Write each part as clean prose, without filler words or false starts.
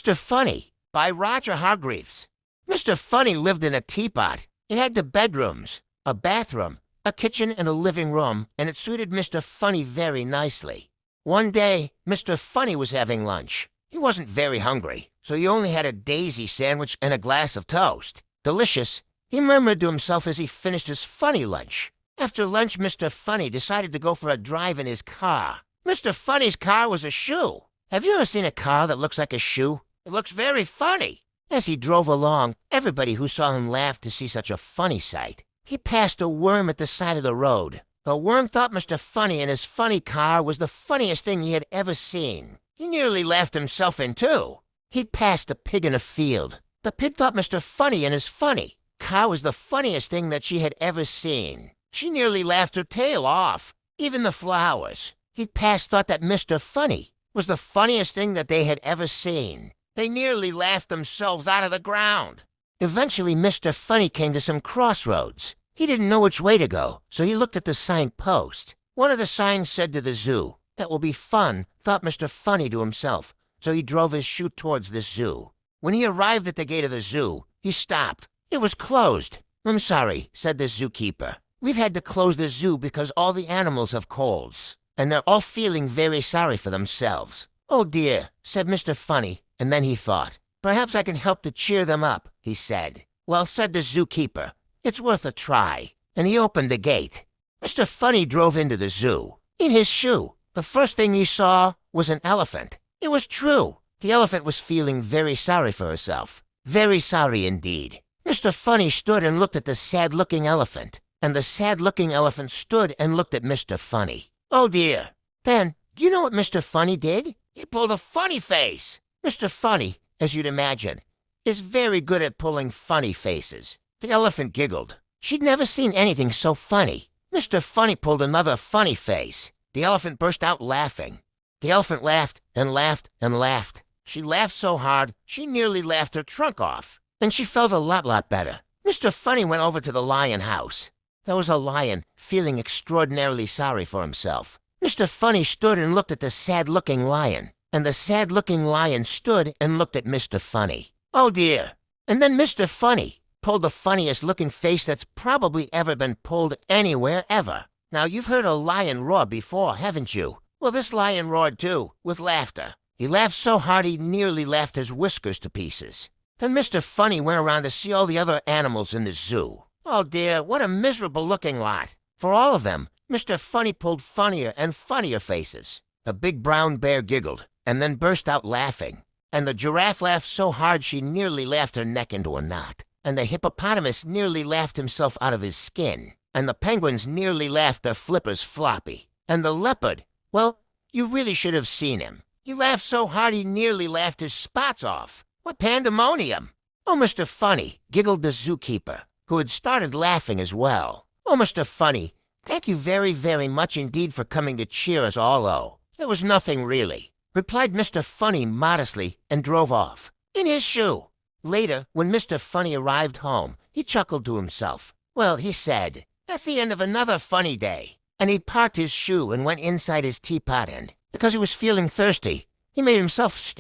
Mr. Funny by Roger Hargreaves. Mr. Funny lived in a teapot. It had the bedrooms, a bathroom, a kitchen, and a living room, and it suited Mr. Funny very nicely. One day, Mr. Funny was having lunch. He wasn't very hungry, so he only had a daisy sandwich and a glass of toast. Delicious, he murmured to himself as he finished his funny lunch. After lunch, Mr. Funny decided to go for a drive in his car. Mr. Funny's car was a shoe. Have you ever seen a car that looks like a shoe? It looks very funny. As he drove along, everybody who saw him laughed to see such a funny sight. He passed a worm at the side of the road. The worm thought Mr. Funny and his funny car was the funniest thing he had ever seen. He nearly laughed himself in two. He'd passed a pig in a field. The pig thought Mr. Funny and his funny car was the funniest thing that she had ever seen. She nearly laughed her tail off. Even the flowers he'd passed thought that Mr. Funny was the funniest thing that they had ever seen. They nearly laughed themselves out of the ground. Eventually, Mr. Funny came to some crossroads. He didn't know which way to go, so he looked at the signpost. One of the signs said to the zoo. That will be fun, thought Mr. Funny to himself, so he drove his chute towards the zoo. When he arrived at the gate of the zoo, he stopped. It was closed. "I'm sorry," said the zookeeper. "We've had to close the zoo because all the animals have colds, and they're all feeling very sorry for themselves." "Oh dear," said Mr. Funny, and then he thought, "Perhaps I can help to cheer them up," he said. "Well," said the zookeeper, "it's worth a try," and he opened the gate. Mr. Funny drove into the zoo. In his shoe, the first thing he saw was an elephant. It was true. The elephant was feeling very sorry for herself. Very sorry indeed. Mr. Funny stood and looked at the sad-looking elephant, and the sad-looking elephant stood and looked at Mr. Funny. Oh dear. Then, do you know what Mr. Funny did? He pulled a funny face. Mr. Funny, as you'd imagine, is very good at pulling funny faces. The elephant giggled. She'd never seen anything so funny. Mr. Funny pulled another funny face. The elephant burst out laughing. The elephant laughed and laughed and laughed. She laughed so hard, she nearly laughed her trunk off. And she felt a lot better. Mr. Funny went over to the lion house. There was a lion, feeling extraordinarily sorry for himself. Mr. Funny stood and looked at the sad-looking lion, and the sad-looking lion stood and looked at Mr. Funny. Oh dear. And then Mr. Funny pulled the funniest-looking face that's probably ever been pulled anywhere ever. Now, you've heard a lion roar before, haven't you? Well, this lion roared too, with laughter. He laughed so hard he nearly laughed his whiskers to pieces. Then Mr. Funny went around to see all the other animals in the zoo. Oh dear, what a miserable-looking lot. For all of them, Mr. Funny pulled funnier and funnier faces. The big brown bear giggled, and then burst out laughing. And the giraffe laughed so hard she nearly laughed her neck into a knot. And the hippopotamus nearly laughed himself out of his skin. And the penguins nearly laughed their flippers floppy. And the leopard, well, you really should have seen him. He laughed so hard he nearly laughed his spots off. What pandemonium! Oh, Mr. Funny, giggled the zookeeper, who had started laughing as well. Oh, Mr. Funny, thank you very, very much indeed for coming to cheer us all, oh. It was nothing really, replied Mr. Funny modestly and drove off. In his shoe. Later, when Mr. Funny arrived home, he chuckled to himself. Well, he said, that's the end of another funny day. And he parked his shoe and went inside his teapot and, because he was feeling thirsty, he made himself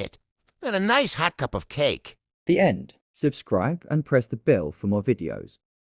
and a nice hot cup of cake. The end. Subscribe and press the bell for more videos.